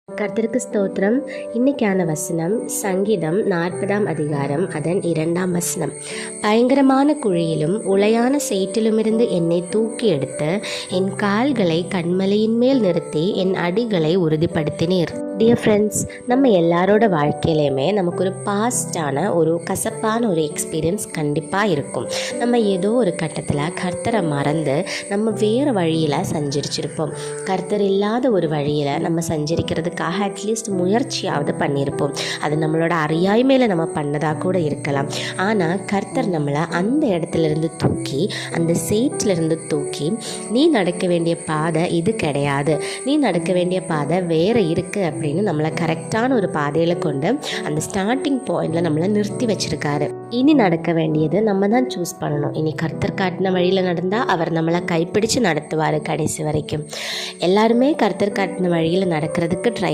கர்த்தருக்கு ஸ்தோத்திரம். இன்னைக்கான வசனம் சங்கீதம் 40ஆம் அதிகாரம் அதன் 2ஆம் வசனம். பயங்கரமான குழியிலும் உளையான சேற்றிலுமிருந்து என்னை தூக்கி எடுத்து என் கால்களை கண்மலையின் மேல் நிறுத்தி என் அடிகளை உறுதிப்படுத்தினீர். டியர் ஃப்ரெண்ட்ஸ், நம்ம எல்லாரோட வாழ்க்கையிலையுமே நமக்கு ஒரு பாஸ்டான ஒரு கசப்பான ஒரு எக்ஸ்பீரியன்ஸ் கண்டிப்பாக இருக்கும். நம்ம ஏதோ ஒரு கட்டத்தில் கர்த்தரை மறந்து நம்ம வேறு வழியில் சஞ்சரிச்சிருப்போம். கர்த்தர் இல்லாத ஒரு வழியில் நம்ம சஞ்சரிக்கிறதுக்காக அட்லீஸ்ட் முயற்சியாவது பண்ணியிருப்போம். அது நம்மளோட அறியாமையில் நம்ம பண்ணதாக கூட இருக்கலாம். ஆனால் கர்த்தர் நம்மளை அந்த இடத்துலேருந்து தூக்கி, அந்த சேற்றிலிருந்து தூக்கி, நீ நடக்க வேண்டிய பாதை இது கிடையாது, நீ நடக்க வேண்டிய பாதை வேறு இருக்குது அப்படின்னு நம்மளை கரெக்டான ஒரு பாதையில் கொண்டு அந்த ஸ்டார்டிங் பாயிண்டில் நம்மளை நிறுத்தி வச்சுருக்காரு. இனி நடக்க வேண்டியது நம்ம தான் சூஸ் பண்ணணும். இனி கர்த்தர் காட்டின வழியில் நடந்தால் அவர் நம்மளை கைப்பிடிச்சு நடத்துவார் கடைசி வரைக்கும். எல்லாருமே கர்த்தர் காட்டின வழியில் நடக்கிறதுக்கு ட்ரை